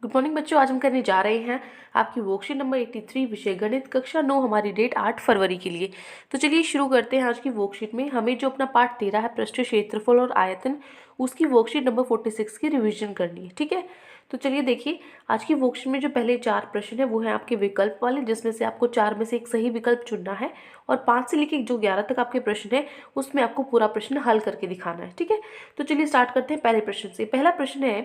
Good morning बच्चों, आज हम करने जा रहे हैं आपकी वर्कशीट नंबर 83 विषय गणित कक्षा 9 हमारी डेट 8 फरवरी के लिए। तो चलिए शुरू करते हैं। आज की वर्कशीट में हमें जो अपना पार्ट 13 है पृष्ठीय क्षेत्रफल और आयतन, उसकी वर्कशीट नंबर 46 की रिवीजन करनी है। ठीक है, तो चलिए देखिए, आज की वर्कशीट में जो पहले 4 प्रश्न है वो है आपके विकल्प वाले, जिसमें से आपको 4 में से एक सही विकल्प चुनना है और 5 से लेकर जो 11 तक आपके प्रश्न है उसमें आपको पूरा प्रश्न हल करके दिखाना है। ठीक है, तो चलिए स्टार्ट करते हैं पहले प्रश्न से। पहला प्रश्न है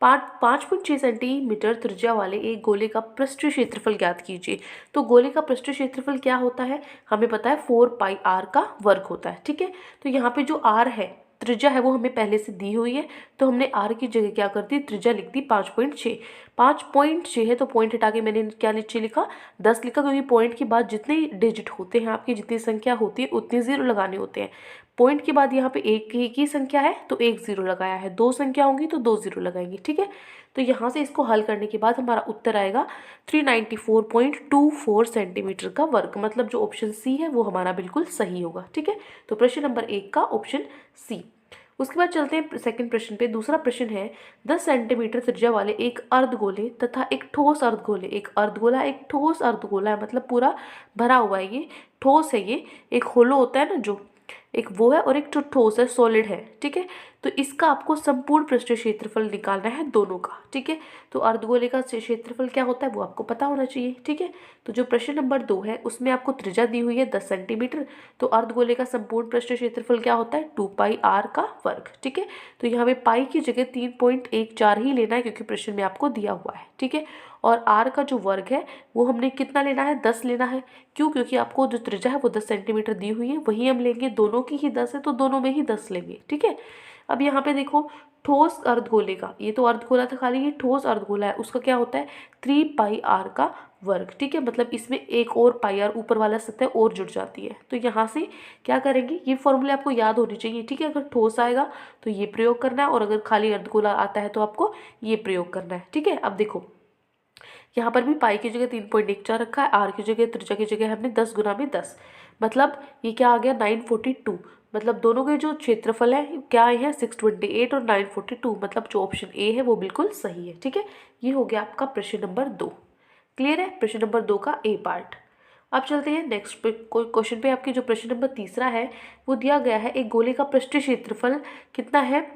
5.6 सेंटीमीटर त्रिज्या वाले एक गोले का पृष्ठीय क्षेत्रफल ज्ञात कीजिए। तो गोले का पृष्ठीय क्षेत्रफल क्या होता है, हमें पता है 4πr का वर्ग होता है। ठीक है, तो यहाँ पे जो r है, त्रिज्या है, वो हमें पहले से दी हुई है, तो हमने r की जगह क्या कर दी, त्रिज्या लिख दी 5.6। 5.6 है तो पॉइंट हटा के मैंने क्या नीचे लिखा, 10 लिखा, क्योंकि पॉइंट के बाद जितने डिजिट होते हैं आपकी, जितनी संख्या होती है उतने जीरो लगाने होते हैं। पॉइंट के बाद यहाँ पे एक ही संख्या है तो एक जीरो लगाया है, 2 संख्या होंगी तो 2 जीरो लगाएंगे। ठीक है, तो यहाँ से इसको हल करने के बाद हमारा उत्तर आएगा 394.24 सेंटीमीटर का वर्ग, मतलब जो ऑप्शन सी है वो हमारा बिल्कुल सही होगा। ठीक है, तो प्रश्न नंबर 1 का ऑप्शन सी। उसके बाद चलते हैं सेकंड प्रश्न पे। दूसरा प्रश्न है 10 सेंटीमीटर त्रिज्या वाले एक अर्धगोले तथा एक ठोस अर्धगोले, एक अर्धगोला एक ठोस अर्धगोला है, मतलब पूरा भरा हुआ है, ये ठोस है, ये एक होलो होता है ना जो, एक वो है और एक जो ठोस है, सॉलिड है। ठीक है, तो इसका आपको संपूर्ण पृष्ठीय क्षेत्रफल निकालना है दोनों का। ठीक है, तो अर्धगोले का क्षेत्रफल क्या होता है वो आपको पता होना चाहिए। ठीक है, तो जो प्रश्न नंबर 2 है उसमें आपको त्रिज्या दी हुई है 10 सेंटीमीटर, तो अर्धगोले का संपूर्ण पृष्ठीय क्षेत्रफल क्या होता है, 2πr का वर्ग। ठीक है, तो यहाँ पे पाई की जगह 3.14 ही लेना है, क्योंकि प्रश्न में आपको दिया हुआ है। ठीक है, और r का जो वर्ग है वो हमने कितना लेना है, 10 लेना है। क्यों, क्योंकि आपको जो त्रिज्या है वो 10 सेंटीमीटर दी हुई है, वही हम लेंगे, दोनों की ही 10 है तो दोनों में ही 10 लेंगे। ठीक है, अब यहाँ पे देखो, ठोस अर्धगोले का, ये तो अर्धगोला था खाली, ये ठोस अर्धगोला है, उसका क्या होता है 3πr का वर्ग। ठीक है, मतलब इसमें एक और πr ऊपर वाला सतह और जुड़ जाती है, तो यहाँ से क्या करेंगे, ये फॉर्मूले आपको याद होने चाहिए। ठीक है, अगर ठोस आएगा तो ये प्रयोग करना है और अगर खाली अर्धगोला आता है तो आपको ये प्रयोग करना है। ठीक है, अब देखो यहाँ पर भी पाई की जगह 3.14 रखा है, आर की जगह, त्रिज्या की जगह हमने 10 गुना में 10, मतलब ये क्या आ गया 942, मतलब दोनों के जो क्षेत्रफल है क्या आए हैं 628 और 942, मतलब जो ऑप्शन ए है वो बिल्कुल सही है। ठीक है, ये हो गया आपका प्रश्न नंबर 2। क्लियर है प्रश्न नंबर 2 का ए पार्ट। अब चलते हैं नेक्स्ट क्वेश्चन पे। आपकी जो प्रश्न नंबर तीसरा है वो दिया गया है एक गोले का पृष्ठीय क्षेत्रफल कितना है,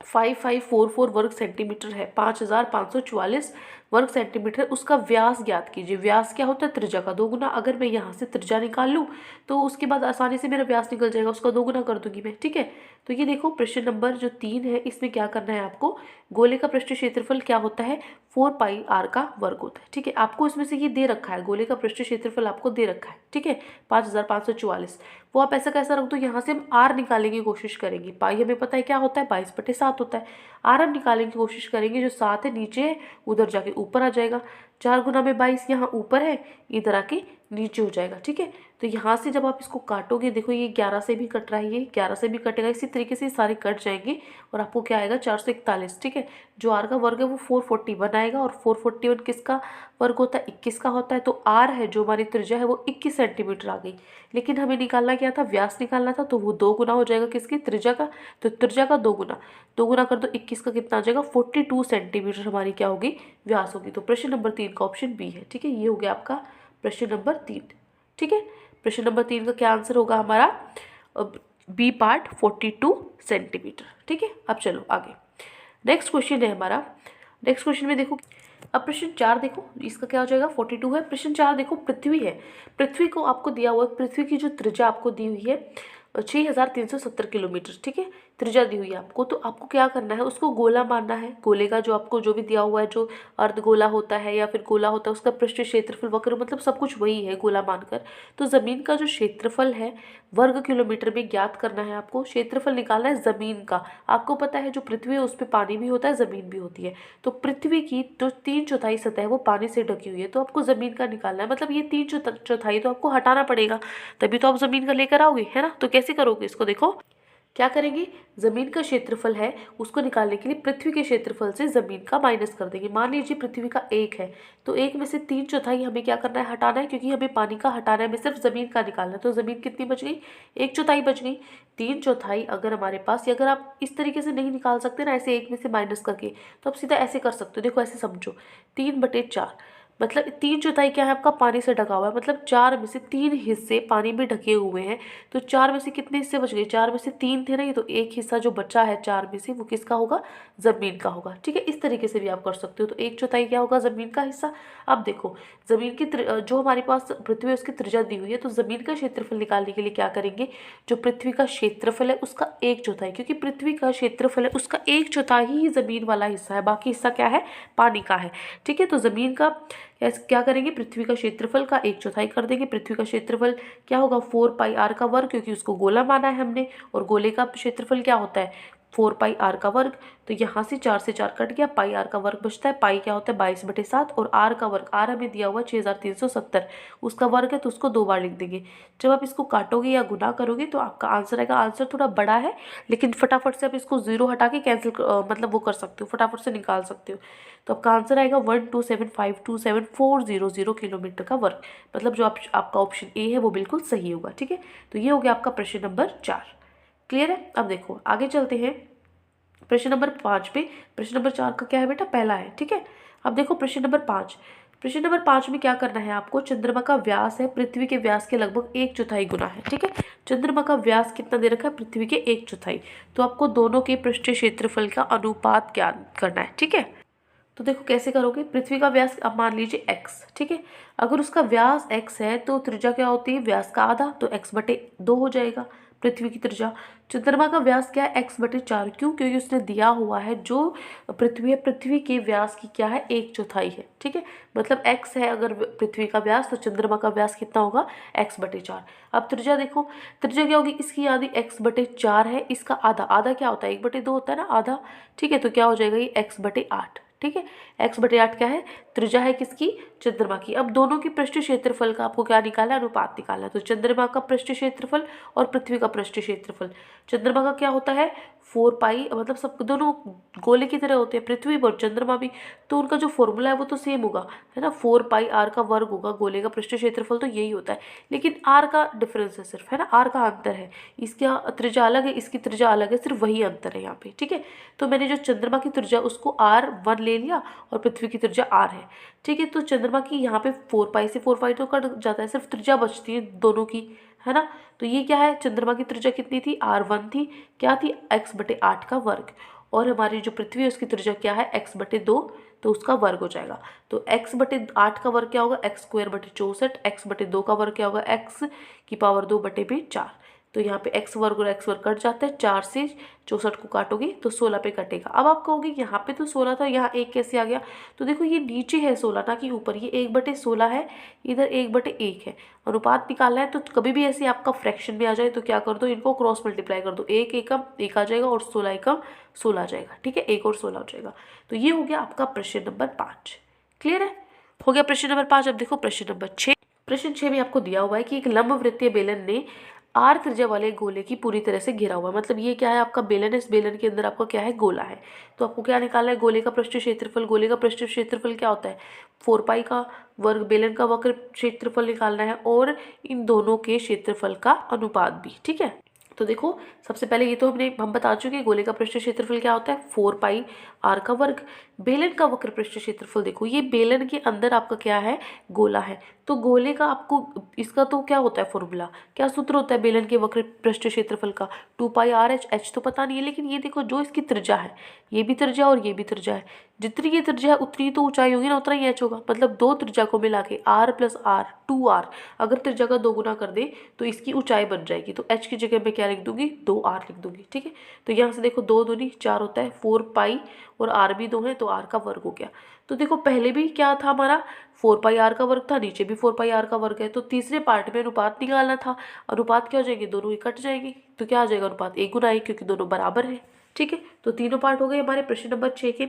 5544 वर्ग सेंटीमीटर है, 5544 वर्ग सेंटीमीटर, उसका व्यास ज्ञात कीजिए। व्यास क्या होता है, त्रिज्या का 2 गुना। अगर मैं यहाँ से त्रिज्या निकाल लूँ तो उसके बाद आसानी से मेरा व्यास निकल जाएगा, उसका 2 गुना कर दूंगी मैं। ठीक है, तो ये देखो प्रश्न नंबर जो 3 है इसमें क्या करना है आपको, गोले का पृष्ठीय क्षेत्रफल क्या होता है, 4πr का वर्ग होता है। ठीक है, आपको इसमें से ये दे रखा है, गोले का पृष्ठीय क्षेत्रफल आपको दे रखा है। ठीक है, 5544, वो आप ऐसा कैसा रख दो, यहाँ से हम r निकालने की कोशिश करेंगे। पाई हमें पता है क्या होता है, 22/7 होता है। r हम निकालने की कोशिश करेंगे, जो 7 है नीचे है उधर जाके ऊपर आ जाएगा, 4 गुना में 22 यहाँ ऊपर है, इधर आके नीचे हो जाएगा। ठीक है, तो यहाँ से जब आप इसको काटोगे, देखो ये 11 से भी कट रहा है, ये 11 से भी कटेगा, इसी तरीके से सारे कट जाएंगे और आपको क्या आएगा 441। ठीक है, जो r का वर्ग है वो 441 आएगा, और 441 किसका वर्ग होता है, 21 का होता है। तो r है जो हमारी त्रिज्या है वो 21 सेंटीमीटर आ गई, लेकिन हमें निकालना क्या था, व्यास निकालना था, तो वो 2 गुना हो जाएगा किसकी, त्रिज्या का। तो त्रिज्या का 2 गुना, 2 गुना कर दो 21 का कितना आ जाएगा, 42 सेंटीमीटर हमारी क्या होगी, व्यास होगी। तो प्रश्न नंबर 3 का ऑप्शन बी है। ठीक है, ये हो गया आपका प्रश्न नंबर 3। ठीक है, प्रश्न नंबर 3 का क्या आंसर होगा हमारा, बी पार्ट 42 सेंटीमीटर। ठीक है, अब चलो आगे नेक्स्ट क्वेश्चन है हमारा। नेक्स्ट क्वेश्चन में देखो, अब प्रश्न 4 देखो, इसका क्या हो जाएगा, 42 है। प्रश्न 4 देखो, पृथ्वी है, पृथ्वी को आपको दिया हुआ है, पृथ्वी की जो त्रिज्या आपको दी हुई है 6370 किलोमीटर। ठीक है, त्रिज्या दी हुई है आपको, तो आपको क्या करना है, उसको गोला मानना है। गोले का जो आपको जो भी दिया हुआ है, जो अर्धगोला होता है या फिर गोला होता है, उसका पृष्ठीय क्षेत्रफल वक्र, मतलब सब कुछ वही है गोला मानकर। तो ज़मीन का जो क्षेत्रफल है वर्ग किलोमीटर में ज्ञात करना है आपको, क्षेत्रफल निकालना है ज़मीन का। आपको पता है जो पृथ्वी है उस पर पानी भी होता है, ज़मीन भी होती है, तो पृथ्वी की जो 3/4 सतह है वो पानी से ढकी हुई है, तो आपको ज़मीन का निकालना है, मतलब ये 3/4 तो आपको हटाना पड़ेगा, तभी तो आप ज़मीन का लेकर आओगे, है ना। तो कैसे करोगे इसको, देखो क्या करेंगे, ज़मीन का क्षेत्रफल है उसको निकालने के लिए पृथ्वी के क्षेत्रफल से ज़मीन का माइनस कर देंगे। मान लीजिए पृथ्वी का 1 है तो 1 में से 3/4 हमें क्या करना है, हटाना है, क्योंकि हमें पानी का हटाना है, हमें सिर्फ ज़मीन का निकालना है। तो ज़मीन कितनी बच गई, 1/4 बच गई। 3/4 अगर हमारे पास, या अगर आप इस तरीके से नहीं निकाल सकते ना, ऐसे 1 में से माइनस करके, तो आप सीधा ऐसे कर सकते हो। देखो ऐसे समझो, 3/4 मतलब 3/4 क्या है आपका, पानी से ढका हुआ है, मतलब 4 में से 3 हिस्से पानी में ढके हुए हैं। तो 4 में से कितने हिस्से बच गए, 4 में से 3 थे ना, ये तो एक हिस्सा जो बचा है 4 में से वो किसका होगा, ज़मीन का होगा। ठीक है, इस तरीके से भी आप कर सकते हो। तो 1/4 क्या होगा, ज़मीन का हिस्सा। अब देखो, ज़मीन की जो हमारे पास पृथ्वी है उसकी त्रिज्या दी हुई है, तो ज़मीन का क्षेत्रफल निकालने के लिए क्या करेंगे, जो पृथ्वी का क्षेत्रफल है उसका 1/4, क्योंकि पृथ्वी का क्षेत्रफल है उसका 1/4 ही ज़मीन वाला हिस्सा है, बाकी हिस्सा क्या है, पानी का है। ठीक है, तो ज़मीन का क्या करेंगे, पृथ्वी का क्षेत्रफल का 1/4 कर देंगे। पृथ्वी का क्षेत्रफल क्या होगा, 4πr का वर्ग, क्योंकि उसको गोला माना है हमने, और गोले का क्षेत्रफल क्या होता है, 4πr का वर्ग। तो यहाँ से 4 से 4 कट गया, πr का वर्ग बचता है। पाई क्या होता है, 22/7, और r का वर्ग, r हमें दिया हुआ 6370, उसका वर्ग है तो उसको 2 बार लिख देंगे। जब आप इसको काटोगे या गुना करोगे तो आपका आंसर आएगा। आंसर थोड़ा बड़ा है, लेकिन फटाफट से आप इसको 0 हटा के कैंसिल मतलब वो कर सकते हो, फटाफट से निकाल सकते हो। तो आपका आंसर आएगा 127527400 किलोमीटर का वर्ग। मतलब जो आपका ऑप्शन ए है वो बिल्कुल सही होगा। ठीक है, तो ये हो गया आपका प्रश्न नंबर 4। क्लियर है। अब देखो आगे चलते हैं प्रश्न नंबर 5 पे। प्रश्न नंबर 4 का क्या है बेटा, पहला है। ठीक है, अब देखो प्रश्न नंबर 5। प्रश्न नंबर 5 में क्या करना है आपको, चंद्रमा का व्यास है पृथ्वी के व्यास के लगभग 1/4 गुना है। ठीक है, चंद्रमा का व्यास कितना दे रखा है, पृथ्वी के 1/4। तो आपको दोनों के पृष्ठीय क्षेत्रफल का अनुपात ज्ञात करना है। ठीक है, तो देखो कैसे करोगे, पृथ्वी का व्यास अब मान लीजिए x। ठीक है, अगर उसका व्यास x है तो त्रिज्या क्या होती है, व्यास का आधा, तो x/2 हो जाएगा पृथ्वी की त्रिज्या। चंद्रमा का व्यास क्या है, x/4। क्यों, क्योंकि उसने दिया हुआ है जो पृथ्वी है, पृथ्वी के व्यास की क्या है, 1/4 है। ठीक है, मतलब x है अगर पृथ्वी का व्यास, तो चंद्रमा का व्यास कितना होगा, x/4। अब त्रिज्या देखो, त्रिज्या क्या होगी, इसकी आधी x/4 है, इसका आधा, आधा क्या होता है, 1/2 होता है ना आधा। ठीक है, तो क्या हो जाएगा ये x/8। ठीक है, x/8 क्या है, त्रिज्या है किसकी, चंद्रमा की। अब दोनों की पृष्ठीय क्षेत्रफल का आपको क्या निकालना है, अनुपात निकालना है। तो चंद्रमा का पृष्ठीय क्षेत्रफल और पृथ्वी का पृष्ठीय क्षेत्रफल, चंद्रमा का क्या होता है 4π, मतलब सब दोनों गोले की तरह होते हैं, पृथ्वी और चंद्रमा भी, तो उनका जो फॉर्मूला है वो तो सेम होगा, है ना, 4πr का वर्ग होगा। गोले का पृष्ठीय क्षेत्रफल तो यही होता है, लेकिन r का डिफरेंस है सिर्फ, है ना, r का अंतर है। इसका त्रिज्या अलग है, इसकी त्रिज्या अलग है, सिर्फ वही अंतर है यहाँ पे। ठीक है, तो मैंने जो चंद्रमा की त्रिज्या उसको r1 ले लिया और पृथ्वी की त्रिज्या r है। ठीक है, तो चंद्रमा की यहाँ पे 4π से 4π तो कट जाता है, सिर्फ त्रिज्या बचती है दोनों की, है ना। तो ये क्या है, चंद्रमा की त्रिज्या कितनी थी, r1 थी, क्या थी, x/8 का वर्ग। और हमारी जो पृथ्वी है उसकी त्रिज्या क्या है, x/2, तो उसका वर्ग हो जाएगा। तो x/8 का वर्ग क्या होगा, x²/64, x/2 का वर्ग क्या होगा, x⁴ तो यहाँ पे x वर्ग और x वर्ग कट जाता है, 4 से 64 को काटोगे तो 16 पे कटेगा। अब आप कहोगे यहाँ पे तो 16 था, यहाँ 1 कैसे आ गया, तो देखो ये नीचे है 16 ना कि ऊपर, ये 1/16 है, इधर 1/1 है। अनुपात निकालना है तो कभी भी ऐसे आपका फ्रैक्शन में आ जाए तो क्या कर दो, इनको क्रॉस मल्टीप्लाई कर दो, 1 एकम 1 आ जाएगा और 16 एकम 16 आ जाएगा। ठीक है, 1 और 16 हो जाएगा। तो ये हो गया आपका प्रश्न नंबर 5। क्लियर है, हो गया प्रश्न नंबर 5। अब देखो प्रश्न नंबर 6। प्रश्न 6 में आपको दिया हुआ है कि एक लंबवृत्तीय बेलन ने r त्रिज्या वाले गोले की पूरी तरह से घिरा हुआ है। मतलब ये क्या है, आपका बेलन है, इस बेलन के अंदर आपका क्या है, गोला है। तो आपको क्या निकालना है, गोले का पृष्ठीय क्षेत्रफल। गोले का पृष्ठीय क्षेत्रफल क्या होता है, 4π का वर्ग। बेलन का वक्र क्षेत्रफल निकालना है और इन दोनों के क्षेत्रफल का अनुपात भी। ठीक है, तो देखो सबसे पहले ये तो हम बता चुके हैं, गोले का पृष्ठीय क्षेत्रफल क्या होता है, 4πr का वर्ग। बेलन का वक्र पृष्ठीय क्षेत्रफल, देखो ये बेलन के अंदर आपका क्या है, गोला है, तो गोले का आपको इसका तो क्या होता है फॉर्मूला, क्या सूत्र होता है बेलन के वक्र पृष्ठीय क्षेत्रफल का, 2πrh। h तो पता नहीं है, लेकिन ये देखो जो इसकी त्रिज्या है, ये भी त्रिज्या और ये भी त्रिज्या है, जितनी ये त्रिज्या है उतनी तो ऊंचाई होगी ना, उतना ही h होगा। मतलब दो त्रिज्या को मिला के r + r 2r, अगर त्रिज्या का 2 गुना कर दे तो इसकी ऊंचाई बन जाएगी। तो h की जगह मैं क्या लिख दूंगी, 2r लिख दूंगी। ठीक है, तो यहाँ से देखो 2 दूनी 4 होता है, 4π और r भी 2 है तो r का वर्ग हो गया। तो देखो पहले भी क्या था हमारा, 4πr का वर्ग था, नीचे भी 4πr का वर्ग है। तो तीसरे पार्ट में अनुपात निकालना था। अनुपात क्या हो जाएंगे, दोनों ही कट जाएंगे, तो क्या आ जाएगा, अनुपात 1 गुना 1, क्योंकि दोनों बराबर है। ठीक है, तो तीनों पार्ट हो गए हमारे प्रश्न नंबर 6 के।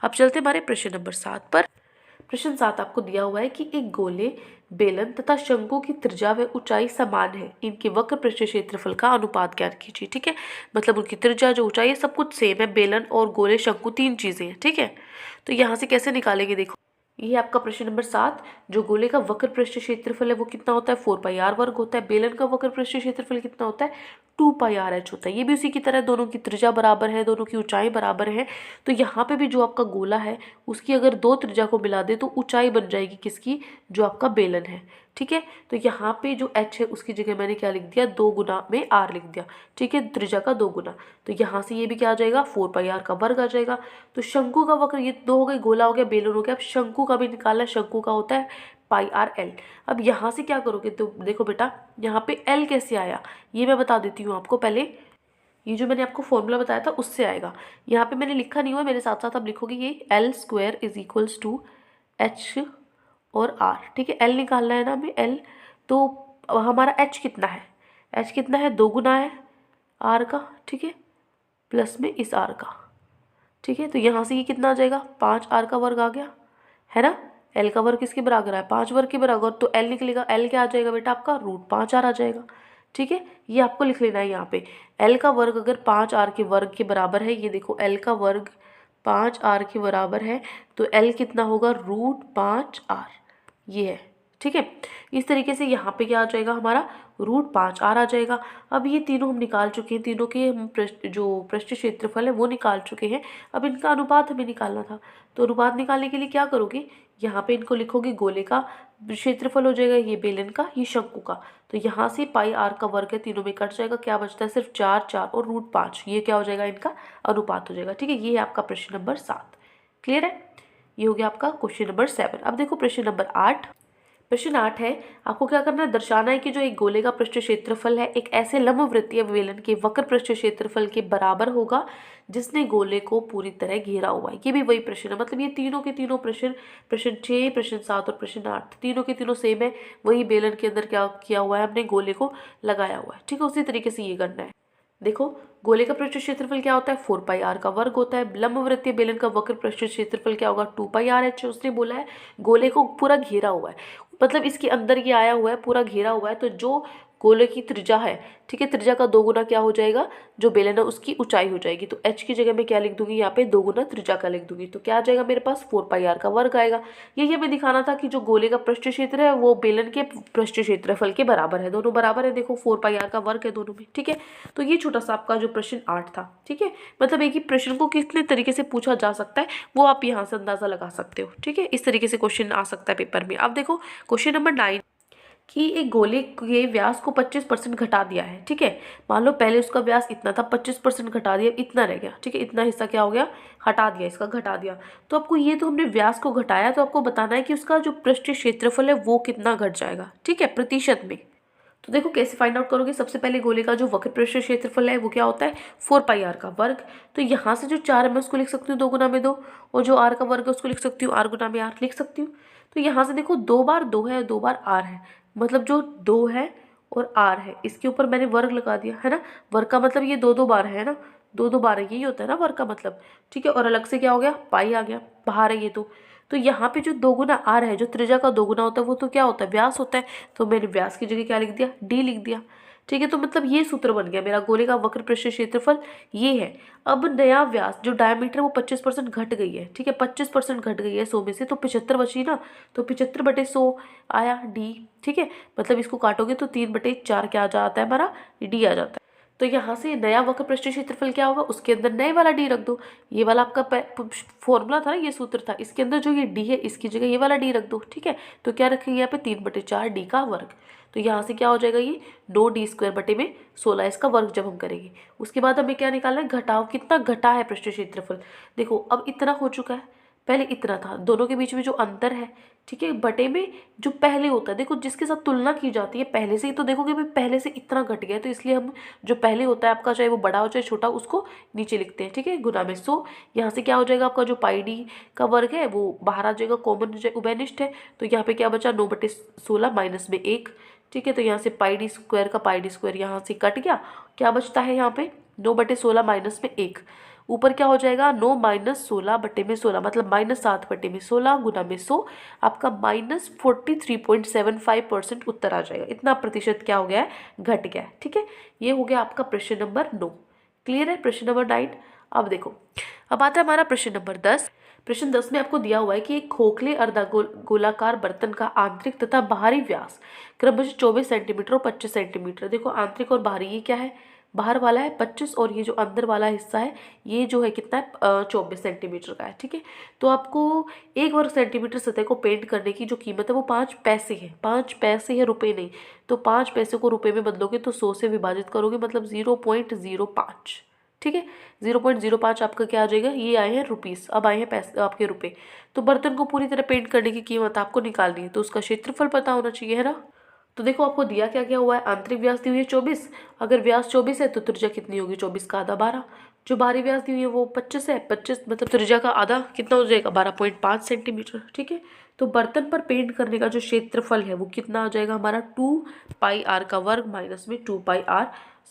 अब चलते हमारे प्रश्न नंबर 7 पर। प्रश्न 7 आपको दिया हुआ है कि एक गोले, बेलन तथा शंकु की त्रिज्या व ऊंचाई समान है, इनके वक्र पृष्ठीय क्षेत्रफल का अनुपात ज्ञात कीजिए। ठीक है, मतलब उनकी त्रिज्या जो ऊंचाई है सब कुछ सेम है, बेलन और गोले शंकु 3 चीजें हैं। ठीक है, तो यहाँ से कैसे निकालेंगे, देखो ये आपका प्रश्न नंबर 7। जो गोले का वक्र पृष्ठीय क्षेत्रफल है वो कितना होता है, 4πr वर्ग होता है। बेलन का वक्र पृष्ठीय क्षेत्रफल कितना होता है, 2πrh होता है। ये भी उसी की तरह दोनों की त्रिज्या बराबर है, दोनों की ऊंचाई बराबर है। तो यहाँ पे भी जो आपका गोला है उसकी अगर दो त्रिज्या को मिला दे तो ऊंचाई बन जाएगी किसकी, जो आपका बेलन है। ठीक है, तो यहाँ पे जो h है उसकी जगह मैंने क्या लिख दिया, 2 गुना में r लिख दिया। ठीक है, त्रिज्या का 2 गुना, तो यहाँ से ये भी क्या आ जाएगा, 4πr का वर्ग आ जाएगा। तो शंकु का वक्र, ये 2 हो गए, गोला हो गया, बेलन हो गया। अब शंकु का भी निकालना है, शंकु का होता है πrl। अब यहाँ से क्या करोगे, तो देखो बेटा यहाँ पे l कैसे आया ये मैं बता देती हूँ आपको। पहले ये जो मैंने आपको फॉर्मूला बताया था उससे आएगा। यहाँ पे मैंने लिखा नहीं हुआ, मेरे साथ साथ आप लिखोगे ये l² = h और r। ठीक है, l निकालना है ना हमें, l। तो हमारा h कितना है, h कितना है, 2 गुना है r का। ठीक है, प्लस में इस r का। ठीक है, तो यहाँ से ये कितना आ जाएगा, 5r का वर्ग आ गया है ना। l का वर्ग किसके बराबर है, 5 वर्ग के बराबर। तो l निकलेगा, l क्या आ जाएगा बेटा आपका, √5r आ जाएगा। ठीक है, ये आपको लिख लेना है यहाँ पे। l का वर्ग अगर 5r के वर्ग के बराबर है, ये देखो l का वर्ग 5r के बराबर है, तो l कितना होगा, √5r, ये है। ठीक है, इस तरीके से यहाँ पे क्या आ जाएगा हमारा, √5r आ जाएगा। अब ये तीनों हम निकाल चुके हैं, तीनों के हम जो पृष्ठीय क्षेत्रफल है वो निकाल चुके हैं। अब इनका अनुपात हमें निकालना था, तो अनुपात निकालने के लिए क्या करोगे, यहाँ पे इनको लिखोगे, गोले का क्षेत्रफल हो जाएगा ये बेलन का, ये शंकु का। तो यहाँ से πr का वर्ग है, तीनों में कट जाएगा, क्या बचता है, सिर्फ 4 4 और √5, ये क्या हो जाएगा, इनका अनुपात हो जाएगा। ठीक है, ये है आपका प्रश्न नंबर 7। क्लियर है, ये हो गया आपका क्वेश्चन नंबर 7। अब देखो प्रश्न नंबर 8। प्रश्न 8 है, आपको क्या करना है, दर्शाना है कि जो एक गोले का पृष्ठीय क्षेत्रफल है एक ऐसे लंबवृत्तीय बेलन के वक्र पृष्ठीय क्षेत्रफल के बराबर होगा जिसने गोले को पूरी तरह घेरा हुआ है। ये भी वही प्रश्न है, मतलब ये तीनों के तीनों प्रश्न, प्रश्न 6, प्रश्न 7 और प्रश्न 8 तीनों के तीनों सेम है। वही बेलन के अंदर क्या किया हुआ है, हमने गोले को लगाया हुआ है। ठीक है, उसी तरीके से ये करना है। देखो गोले का पृष्ठीय क्षेत्रफल क्या होता है, 4πr का वर्ग होता है। लंबवृत्तीय बेलन का वक्र पृष्ठीय क्षेत्रफल क्या होगा, 2πrh। उसने बोला है गोले को पूरा घेरा हुआ है, मतलब इसके अंदर ये आया हुआ है, पूरा घेरा हुआ है। तो जो गोले की त्रिज्या है, ठीक है, त्रिज्या का 2 गुना क्या हो जाएगा, जो बेलन है उसकी ऊंचाई हो जाएगी। तो h की जगह मैं क्या लिख दूंगी, यहाँ पे 2 गुना त्रिज्या का लिख दूंगी। तो क्या आ जाएगा मेरे पास, 4πr का वर्ग आएगा। यही हमें दिखाना था कि जो गोले का पृष्ठीय क्षेत्र है वो बेलन के पृष्ठीय क्षेत्रफल के बराबर है, दोनों बराबर है। देखो 4πr का वर्ग है दोनों में। ठीक है, तो ये छोटा सा आपका जो प्रश्न 8 था। ठीक है, मतलब एक ही प्रश्न को कितने तरीके से पूछा जा सकता है वो आप यहाँ से अंदाजा लगा सकते हो। ठीक है, इस तरीके से क्वेश्चन आ सकता है पेपर में। अब देखो क्वेश्चन नंबर 9 कि एक गोले के व्यास को 25% घटा दिया है। ठीक है, मान लो पहले उसका व्यास इतना था, 25% घटा दिया, इतना रह गया। ठीक है, इतना हिस्सा क्या हो गया, हटा दिया, इसका घटा दिया। तो आपको ये, तो हमने व्यास को घटाया, तो आपको बताना है कि उसका जो पृष्ठीय क्षेत्रफल है वो कितना घट जाएगा। ठीक है, प्रतिशत में। तो देखो कैसे फाइंड आउट करोगे, सबसे पहले गोले का जो वक्र पृष्ठीय क्षेत्रफल है वो क्या होता है, 4πr का वर्ग। तो यहाँ से जो 4 है मैं उसको लिख सकती हूँ 2 गुना में 2, और जो r का वर्ग है उसको लिख सकती हूँ r गुना में r लिख सकती हूँ। तो यहाँ से देखो 2 बार 2 है और 2 बार r है, मतलब जो 2 है और r है इसके ऊपर मैंने वर्ग लगा दिया है ना। वर्ग का मतलब ये 2 2 बार है ना, 2 2 बार है, यही होता है ना वर्ग का मतलब। ठीक है, और अलग से क्या हो गया, पाई आ गया, बाहर है ये। तो यहाँ पे जो 2 गुना r है, जो त्रिज्या का 2 गुना होता है वो तो क्या होता है, व्यास होता है। तो मैंने व्यास की जगह क्या लिख दिया, d लिख दिया। ठीक है, तो मतलब ये सूत्र बन गया मेरा, गोले का वक्र पृष्ठीय क्षेत्रफल ये है। अब नया व्यास जो डायमीटर वो 25% घट गई है। ठीक है, 25% घट गई है 100 में से, तो 75 बची ना, तो 75/100 आया d। ठीक है, मतलब इसको काटोगे तो 3/4 क्या आ जाता है हमारा, d आ जाता है। तो यहाँ से नया वक्र पृष्ठीय क्षेत्रफल क्या होगा, उसके अंदर नए वाला d रख दो। ये वाला आपका फॉर्मूला था ना, ये सूत्र था, इसके अंदर जो ये d है इसकी जगह ये वाला d रख दो। ठीक है, तो क्या रखेंगे यहाँ पे 3/4 d का वर्ग। तो यहाँ से क्या हो जाएगा, ये 2d²/16 इसका वर्ग जब हम करेंगे। उसके बाद हमें क्या निकालना है, घटाव, कितना घटा है पृष्ठीय क्षेत्रफल। देखो अब इतना हो चुका है, पहले इतना था, दोनों के बीच में जो अंतर है, ठीक है, बटे में जो पहले होता है, देखो जिसके साथ तुलना की जाती है पहले से ही, तो देखोगे भाई पहले से इतना घट गया, तो इसलिए हम जो पहले होता है आपका, चाहे वो बड़ा हो चाहे छोटा, उसको नीचे लिखते हैं। ठीक है, गुना में 100। यहाँ से क्या हो जाएगा, आपका जो πd का वर्ग है वो बाहर आ जाएगा, कॉमन उभयनिष्ठ है। तो यहाँ पे क्या बचा, 9/16 माइनस में 1। ठीक है, तो यहाँ से πd² का πd² यहाँ से कट गया, क्या बचता है यहाँ पे 9/16 माइनस में 1। ऊपर क्या हो जाएगा 9 माइनस 16 बटे में 16 मतलब -7 बटे में 16 गुना में 100 आपका -43.75% उत्तर आ जाएगा। इतना प्रतिशत क्या हो गया है, घट गया है। ठीक है, ये हो गया आपका प्रश्न नंबर 9। क्लियर है प्रश्न नंबर 9। अब देखो, अब आता है हमारा प्रश्न नंबर 10। प्रश्न 10 में आपको दिया हुआ है कि एक खोखले अर्धगोलाकार बर्तन का आंतरिक तथा बाहरी व्यास क्रमशः 24 सेंटीमीटर और 25 सेंटीमीटर। देखो आंतरिक और बाहरी ये क्या है, बाहर वाला है 25 और ये जो अंदर वाला हिस्सा है ये जो है कितना है 24 सेंटीमीटर का है। ठीक है, तो आपको 1 वर्ग सेंटीमीटर सतह को पेंट करने की जो कीमत है वो 5 पैसे है। 5 पैसे है, रुपए नहीं। तो 5 पैसे को रुपए में बदलोगे तो 100 से विभाजित करोगे मतलब 0.05। ठीक है, 0.05 आपका क्या आ जाएगा, ये आए हैं रुपीस, अब आए हैं पैसे आपके रुपए। तो बर्तन को पूरी तरह पेंट करने की कीमत आपको निकालनी है, तो उसका क्षेत्रफल पता होना चाहिए, है ना। तो देखो आपको दिया क्या क्या हुआ है, आंतरिक व्यास दी हुई है 24। अगर व्यास 24 है तो त्रिज्या कितनी होगी, 24 का आधा 12। जो बाहरी व्यास दी हुई है वो 25 है, 25 मतलब त्रिज्या का आधा कितना हो जाएगा 12.5 सेंटीमीटर। ठीक है, तो बर्तन पर पेंट करने का जो क्षेत्रफल है वो कितना आ जाएगा हमारा 2πr का वर्ग माइनस में 2πr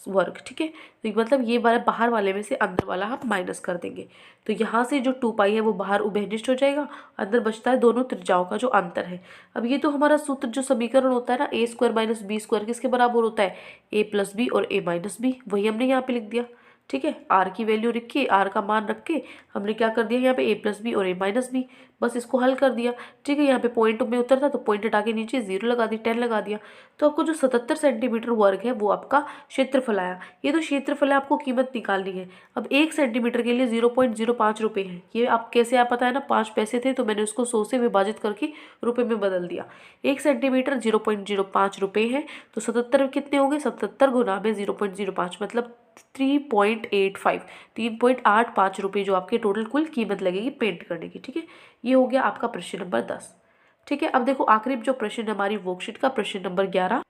वर्ग। ठीक है, तो मतलब ये वाला बाहर वाले में से अंदर वाला हम माइनस कर देंगे, तो यहाँ से जो 2π है वो बाहर उभयनिष्ठ हो जाएगा, अंदर बचता है दोनों त्रिज्याओं का जो अंतर है। अब ये तो हमारा सूत्र जो समीकरण होता है ना a² - b² किसके बराबर होता है, a + b और a - b, वही हमने यहाँ पे लिख दिया। ठीक है, आर की वैल्यू रख के, आर का मान रख के हमने क्या कर दिया यहाँ पे a + b और a - b, बस इसको हल कर दिया। ठीक है, यहाँ पे पॉइंट में उतर था तो पॉइंट हटा के नीचे 0 लगा दी, 10 लगा दिया, तो आपको जो 77 सेंटीमीटर वर्ग है वो आपका क्षेत्रफल आया। ये तो क्षेत्रफल है, आपको कीमत निकालनी है। अब 1 सेंटीमीटर के लिए 0.05 रुपये है। ये आप कैसे आप पता है ना, 5 पैसे थे तो मैंने उसको 100 से विभाजित करके रुपये में बदल दिया। 1 सेंटीमीटर 0.05 रुपये है, तो 77 कितने होंगे, 77 गुना में 0.05 मतलब 3.85 3.85 रुपये जो आपके टोटल कुल कीमत लगेगी पेंट करने की। ठीक है, ये हो गया आपका प्रश्न नंबर 10। ठीक है, अब देखो आखिरी जो प्रश्न हमारी वर्कशीट का प्रश्न नंबर 11।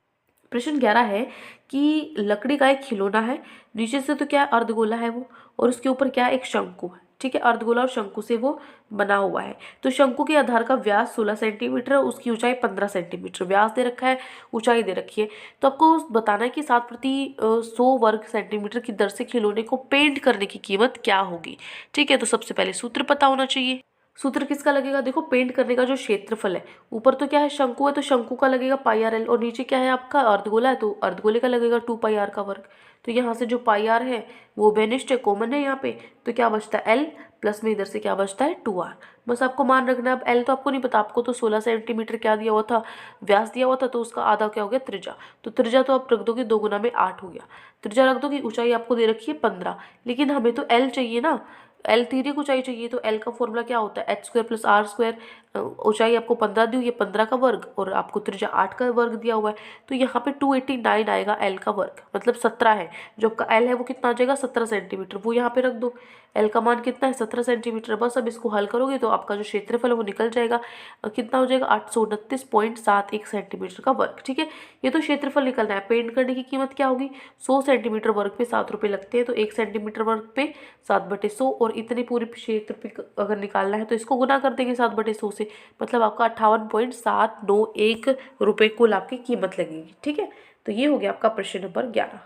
प्रश्न 11 है कि लकड़ी का एक खिलौना है, नीचे से तो क्या अर्धगोला है वो, और उसके ऊपर क्या एक शंकु है। ठीक है, अर्धगोला और शंकु से वो बना हुआ है। तो शंकु के आधार का व्यास 16 सेंटीमीटर है, उसकी ऊंचाई 15 सेंटीमीटर, व्यास दे रखा है, ऊंचाई दे रखी है। तो आपको बताना है कि 7/100 वर्ग सेंटीमीटर की दर से खिलौने को पेंट करने की कीमत क्या होगी। ठीक है, तो सबसे पहले सूत्र पता होना चाहिए। सूत्र किसका लगेगा, देखो पेंट करने का जो क्षेत्रफल है, ऊपर तो क्या है शंकु है तो शंकु का लगेगा πrl, और नीचे क्या है आपका अर्धगोला है तो अर्धगोले का लगेगा 2πr का वर्ग। तो यहाँ से जो πr है वो बेनिस्ट है, कॉमन है यहाँ पे, तो क्या बचता है l प्लस में इधर से क्या बचता है 2r। बस आपको मान रखना है। अब l तो आपको नहीं पता, आपको तो 16 सेंटीमीटर क्या दिया हुआ था, व्यास दिया हुआ था, तो उसका आधा क्या हो गया त्रिज्या। तो त्रिज्या तो आप रख दोगे 2 गुना में 8 हो गया, त्रिज्या रख दोगे, ऊंचाई आपको दे रखी है 15, लेकिन हमें तो l चाहिए ना, एल तिर्यक ऊंचाई चाहिए। तो एल का फॉर्मूला क्या होता है h² + r²। ऊंचाई आपको 15 दी हुई है, 15 का वर्ग, और आपको त्रिज्या 8 का वर्ग दिया हुआ है, तो यहाँ पे 289 आएगा एल का वर्ग, मतलब 17 है। जो आपका एल है वो कितना आ जाएगा 17 सेंटीमीटर, वो यहाँ पे रख दो। एल का मान कितना है 17 सेंटीमीटर। बस अब इसको हल करोगे तो आपका जो क्षेत्रफल है वो निकल जाएगा, कितना हो जाएगा 829.71 सेंटीमीटर का वर्ग। ठीक है, ये तो क्षेत्रफल निकलना है। पेंट करने की कीमत क्या होगी, 100 सेंटीमीटर वर्ग पे 7 रुपये लगते हैं, तो 1 सेंटीमीटर वर्ग पे 7/100, और इतने पूरे क्षेत्र पे अगर निकालना है तो इसको गुना कर देंगे 7/100 से, मतलब आपका 58.791 रुपये कुल आपकी कीमत लगेगी। ठीक है, तो ये हो गया आपका प्रश्न नंबर 11।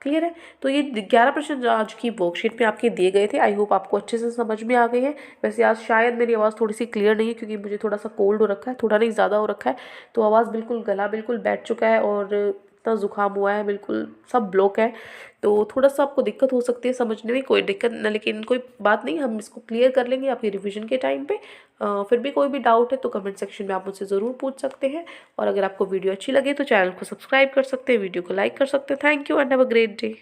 क्लियर है, तो ये 11 प्रश्न आज की वर्कशीट में आपके दिए गए थे। आई होप आपको अच्छे से समझ में आ गए हैं। वैसे आज शायद मेरी आवाज़ थोड़ी सी क्लियर नहीं है क्योंकि मुझे थोड़ा सा कोल्ड हो रखा है, थोड़ा नहीं ज़्यादा हो रखा है, तो आवाज़ बिल्कुल, गला बिल्कुल बैठ चुका है और इतना ज़ुकाम हुआ है, बिल्कुल सब ब्लॉक है, तो थोड़ा सा आपको दिक्कत हो सकती है समझने में, कोई दिक्कत ना, लेकिन कोई बात नहीं, हम इसको क्लियर कर लेंगे आपकी रिवीजन के टाइम पे। फिर भी कोई भी डाउट है तो कमेंट सेक्शन में आप मुझसे ज़रूर पूछ सकते हैं, और अगर आपको वीडियो अच्छी लगे तो चैनल को सब्सक्राइब कर सकते हैं, वीडियो को लाइक कर सकते हैं। Thank you and have a great day.